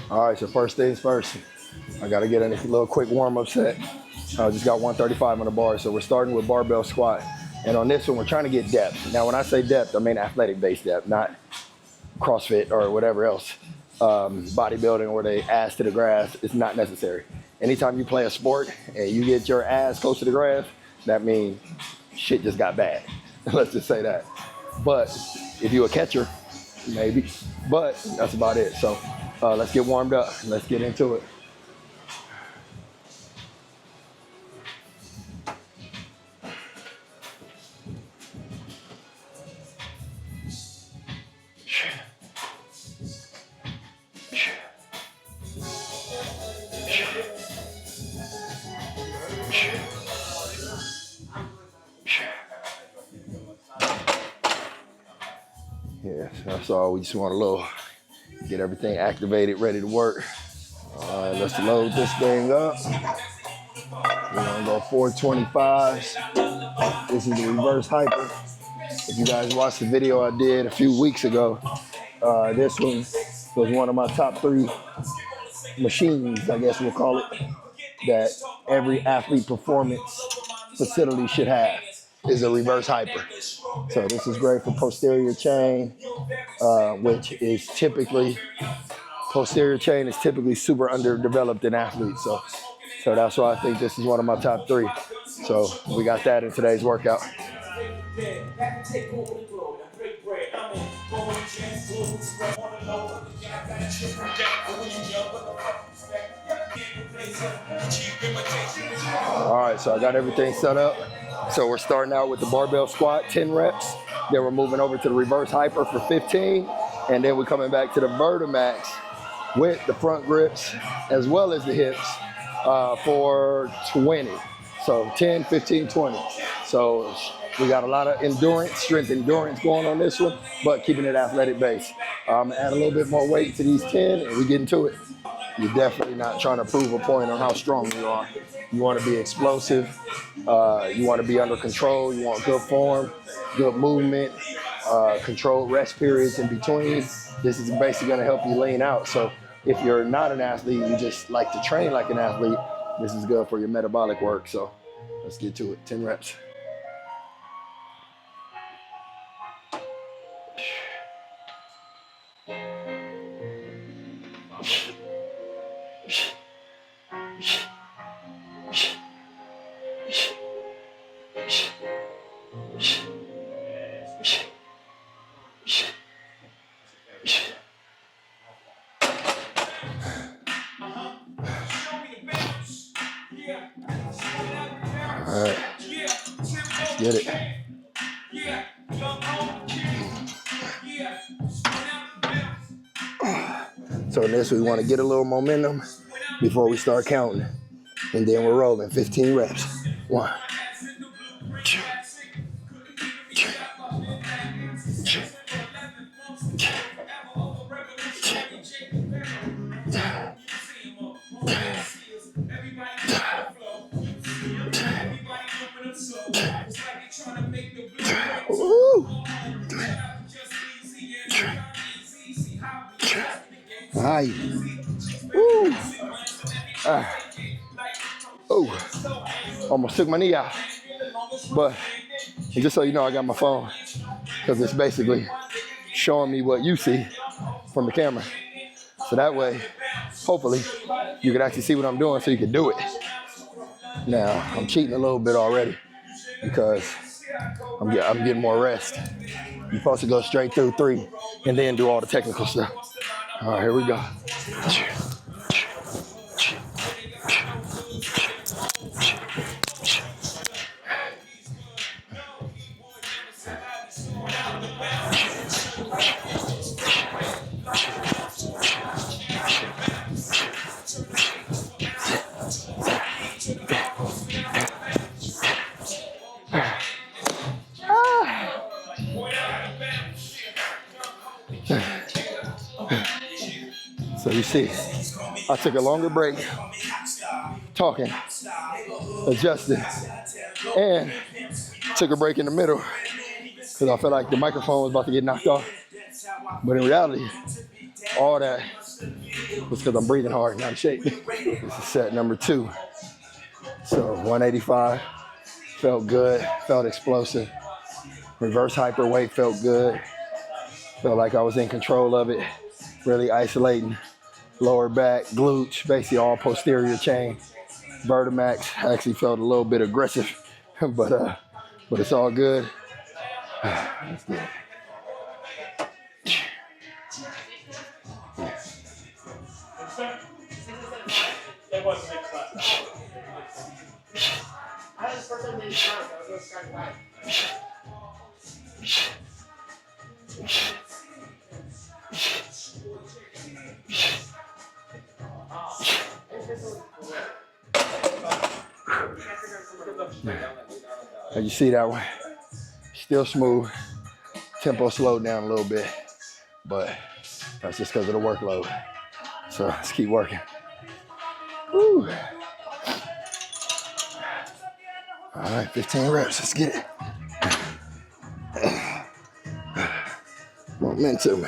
All right, so first things first, I gotta get a little quick warm-up set. I just got 135 on the bar, so we're starting with barbell squat. And on this one, we're trying to get depth. Now, when I say depth, I mean athletic-based depth, not CrossFit or whatever else. Bodybuilding where they ass to the grass is not necessary. Anytime you play a sport and you get your ass close to the grass, that means shit just got bad. Let's just say that. But if you're a catcher, maybe. But that's about it. So let's get warmed up. Let's get into it. Yeah, that's all. We just want to get everything activated, ready to work. All right, let's load this thing up. We're gonna go 425s. This is the reverse hyper. If you guys watched the video I did a few weeks ago, this one was one of my top 3 machines, I guess we'll call it, that every athlete performance facility should have, is a reverse hyper. So this is great for posterior chain, which is typically, posterior chain is typically super underdeveloped in athletes. So that's why I think this is one of my top 3. So we got that in today's workout. All right, so I got everything set up. So we're starting out with the barbell squat, 10 reps. Then we're moving over to the reverse hyper for 15. And then we're coming back to the Vertimax with the front grips as well as the hips for 20. So 10, 15, 20. So we got a lot of endurance, strength endurance going on this one, but keeping it athletic based. Add a little bit more weight to these 10 and we get into it. You're definitely not trying to prove a point on how strong you are. You want to be explosive. You want to be under control. You want good form, good movement, controlled rest periods in between. This is basically going to help you lean out. So if you're not an athlete, you just like to train like an athlete, this is good for your metabolic work. So let's get to it. 10 reps. All right, let's get it. So in this, we want to get a little momentum before we start counting. And then we're rolling 15 reps. 1, 2, 3, Ay. Woo. Oh, almost took my knee out. But just so you know, I got my phone because it's basically showing me what you see from the camera. So that way, hopefully, you can actually see what I'm doing so you can do it. Now, I'm cheating a little bit already because I'm getting more rest. You're supposed to go straight through 3 and then do all the technical stuff. All right, here we go. So you see, I took a longer break talking, adjusted, and took a break in the middle because I felt like the microphone was about to get knocked off. But in reality, all that It's because I'm breathing hard, not in shape. This is set number 2. So 185, felt good, felt explosive. Reverse hyper weight felt good. Felt like I was in control of it. Really isolating lower back, glutes, basically all posterior chain. Vertimax actually felt a little bit aggressive, but it's all good. Let's do it. As you see that one, still smooth. Tempo slowed down a little bit, but that's just because of the workload. So let's keep working. Woo. All right, 15 reps, let's get it. Momentum.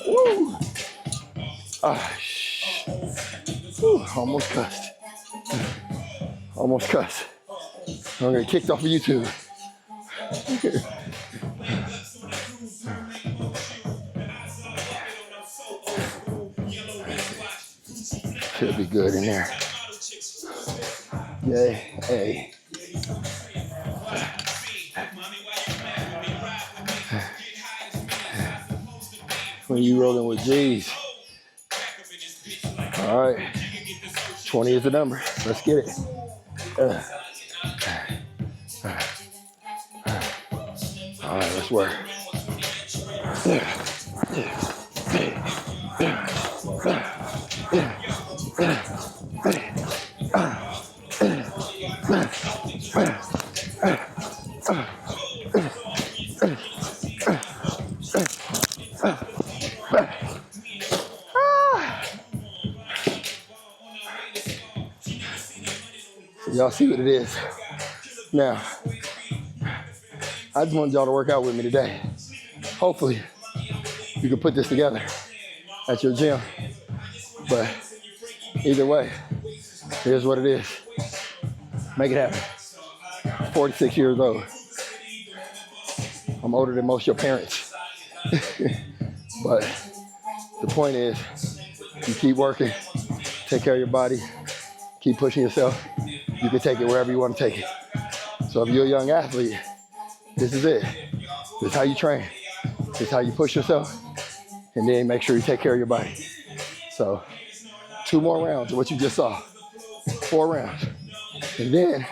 Woo. Woo. Almost cussed. Almost cussed. I'm gonna get kicked off of YouTube. Should be good in there. Yay, hey. When you rolling with G's. All right, 20 is the number. Let's get it. All right, let's work. Y'all see what it is. Now, I just want y'all to work out with me today. Hopefully, you can put this together at your gym. But either way, here's what it is. Make it happen. 46 years old. I'm older than most of your parents. But the point is, you keep working, take care of your body, keep pushing yourself. You can take it wherever you want to take it. So if you're a young athlete, this is it. This is how you train. This is how you push yourself. And then make sure you take care of your body. So 2 more rounds of what you just saw. 4 rounds. And then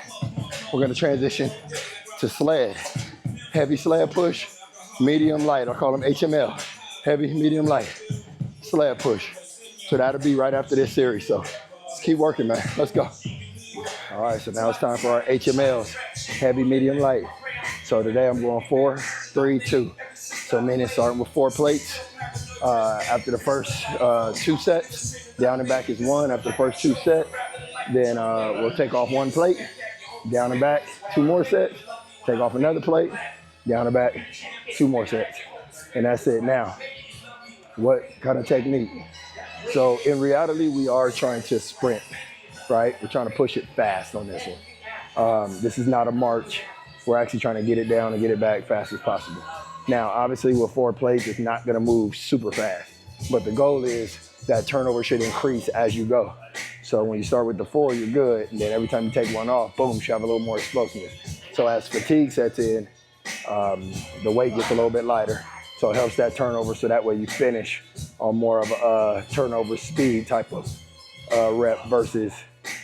we're gonna transition to sled. Heavy sled push, medium light. I call them HML. Heavy, medium, light. Sled push. So that'll be right after this series. So let's keep working, man. Let's go. All right, so now it's time for our HMLs. Heavy, medium, light. So today I'm going 4, 3, 2. So meaning starting with 4 plates. After the first 2 sets, down and back is 1 after the first 2 sets. Then we'll take off 1 plate, down and back, 2 more sets, take off another plate, down and back, 2 more sets. And that's it. Now, what kind of technique? So in reality, we are trying to sprint, right? We're trying to push it fast on this one. This is not a march. We're actually trying to get it down and get it back fast as possible. Now, obviously with 4 plates, it's not gonna move super fast, but the goal is that turnover should increase as you go. So when you start with the 4, you're good, and then every time you take 1 off, boom, you should have a little more explosiveness. So as fatigue sets in, the weight gets a little bit lighter. So it helps that turnover, so that way you finish on more of a turnover speed type of rep versus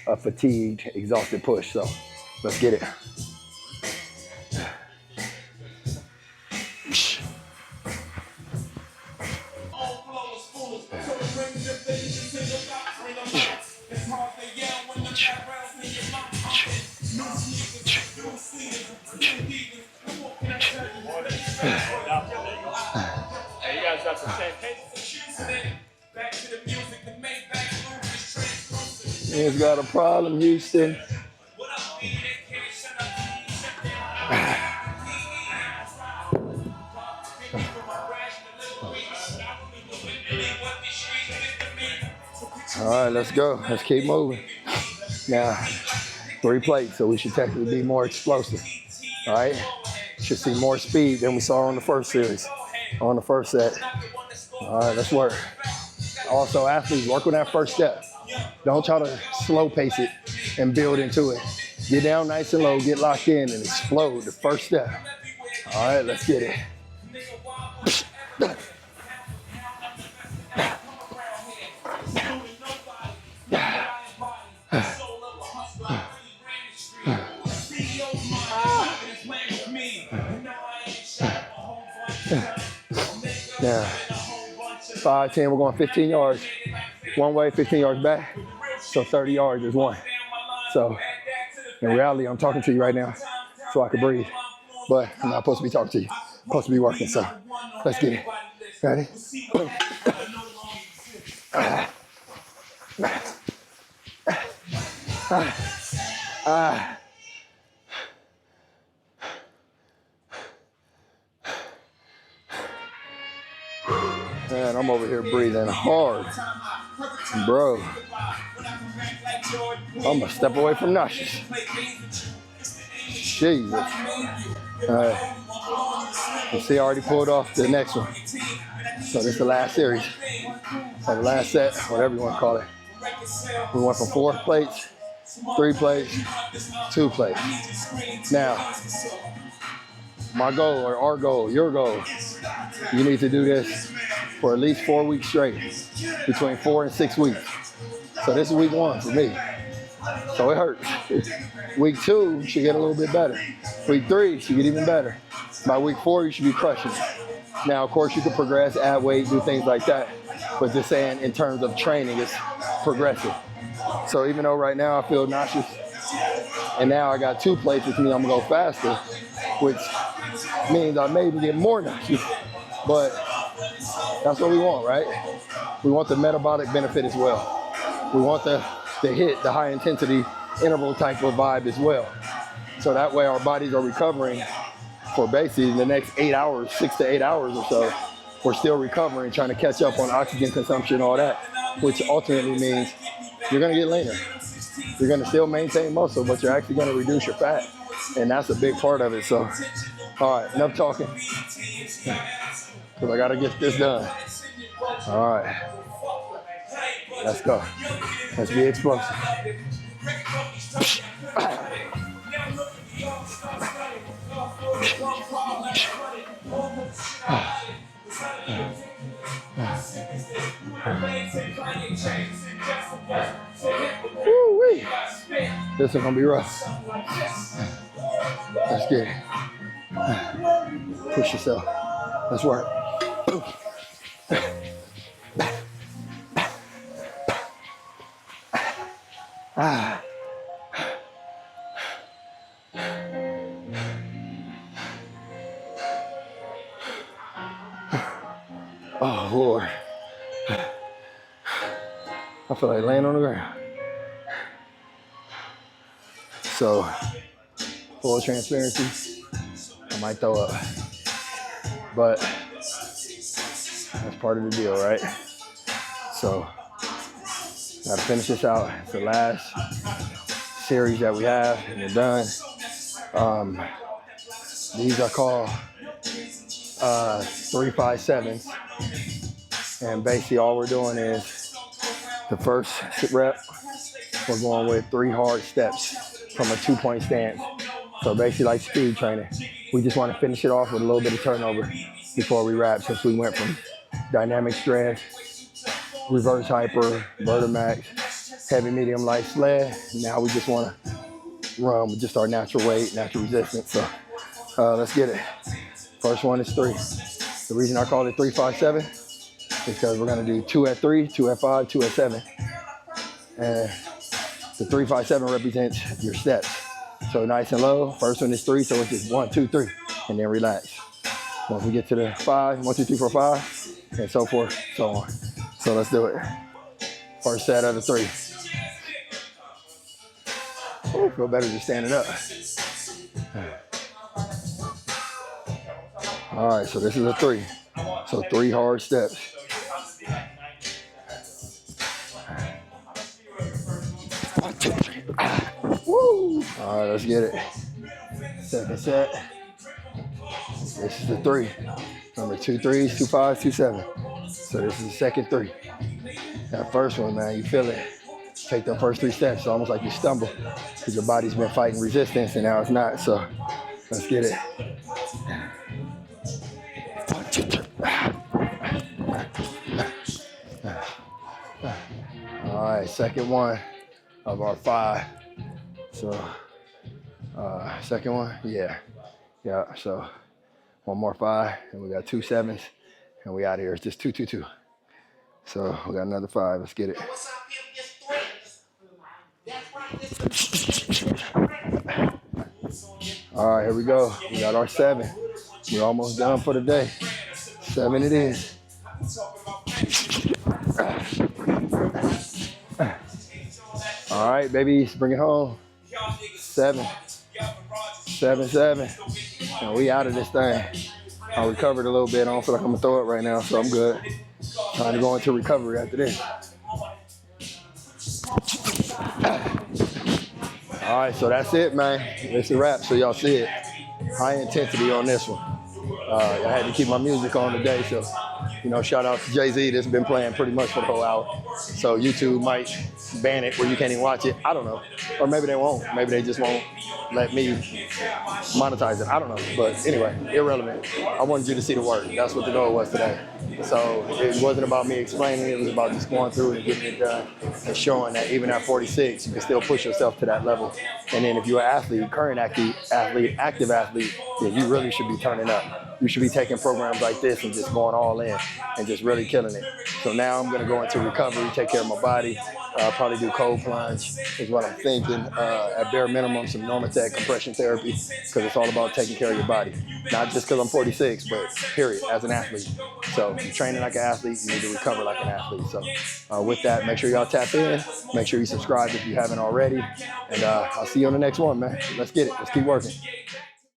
a fatigued, exhausted push. So let's get it. Hey, you guys got some champagne? He's got a problem, Houston. All right, let's go. Let's keep moving. Now, 3 plates, so we should technically be more explosive. All right? Should see more speed than we saw on the first series, on the first set. All right, let's work. Also, athletes, work on that first step. Don't try to slow pace it and build into it. Get down nice and low, get locked in, and explode the first step. All right, let's get it. Now, 5, 10, we're going 15 yards. One way, 15 yards back. So 30 yards is one. So in reality, I'm talking to you right now so I can breathe. But I'm not supposed to be talking to you. I'm supposed to be working, so let's get it. Ready? Man, I'm over here breathing hard. Bro, I'm gonna step away from nauseous. Jesus. All right. You see, I already pulled off the next one. So this is the last series, or the last set, whatever you want to call it. We went from 4 plates, 3 plates, 2 plates. Now, my goal, or our goal, your goal, you need to do this for at least 4 weeks straight, between 4 and 6 weeks. So this is week 1 for me. So it hurts. Week 2 should get a little bit better. Week 3 should get even better. By week 4, you should be crushing it. Now, of course, you can progress, add weight, do things like that. But just saying in terms of training, it's progressive. So even though right now I feel nauseous, and now I got 2 plates, which means I'm gonna go faster, which means I may even get more nauseous. But that's what we want, right? We want the metabolic benefit as well. We want the hit, the high intensity interval type of vibe as well. So that way our bodies are recovering for basically the next 8 hours, 6 to 8 hours or so. We're still recovering, trying to catch up on oxygen consumption, all that, which ultimately means you're gonna get leaner. You're gonna still maintain muscle, but you're actually gonna reduce your fat. And that's a big part of it. So, all right, enough talking. Because I gotta get this done. All right, let's go. Let's be explosive. Woo-wee. This is gonna be rough. Let's get it. Push yourself. Let's work. Oh, Lord. I feel like laying on the ground. So, full transparency, I might throw up. But that's part of the deal, right? So, gotta finish this out. It's the last series that we have, and we're done. These are called 3-5-7s. And basically all we're doing is the first rep, we're going with 3 hard steps from a 2-point stance. So basically like speed training. We just want to finish it off with a little bit of turnover before we wrap, since we went from dynamic strength, reverse hyper, Vertimax, heavy, medium, light sled. Now we just want to run with just our natural weight, natural resistance. So let's get it. First one is 3. The reason I call it 3-5-7 is because we're going to do 2 at 3, 2 at 5, 2 at 7. And The 3-5-7 represents your steps. So nice and low. First one is 3, so it's just 1, 2, 3, and then relax. Once we get to the 5, 1, 2, 3, 4, 5, and so forth, so on. So let's do it. First set of the 3. Ooh, feel better just standing up. All right, so this is a 3. So 3 hard steps. Woo! All right, let's get it. Second set. This is the 3. Remember, 2 3s, 2 5s, 2 7. So this is the second 3. That first one, man, you feel it. Take the first 3 steps, it's almost like you stumble because your body's been fighting resistance and now it's not. So let's get it. All right, second one of our 5. So second one, yeah. So one more 5, and we got 2 7s, and we out of here. It's just 2 2 2. So we got another 5. Let's get it. All right, here we go. We got our 7. We're almost done for the day. 7 it is. All right, babies, bring it home. 7, 7, 7. And we out of this thing. I recovered a little bit. I don't feel like I'm gonna throw it right now, so I'm good. Trying to go into recovery after this. All right, so that's it, man. It's a wrap, so y'all see it. High intensity on this one. I had to keep my music on today, so, shout out to Jay-Z that's been playing pretty much for the whole hour. So YouTube might ban it where you can't even watch it. I don't know. Or maybe they won't. Maybe they just won't let me monetize it. I don't know. But anyway, irrelevant. I wanted you to see the work. That's what the goal was today. So it wasn't about me explaining it. It was about just going through it and getting it done and showing that even at 46, you can still push yourself to that level. And then if you're an athlete, current active athlete, then you really should be turning up. You should be taking programs like this and just going all in and just really killing it. So now I'm going to go into recovery, take care of my body, probably do cold plunge is what I'm thinking. At bare minimum, some Normatec compression therapy because it's all about taking care of your body. Not just because I'm 46, but period, as an athlete. So if you're training like an athlete, you need to recover like an athlete. So with that, make sure y'all tap in. Make sure you subscribe if you haven't already. And I'll see you on the next one, man. Let's get it. Let's keep working.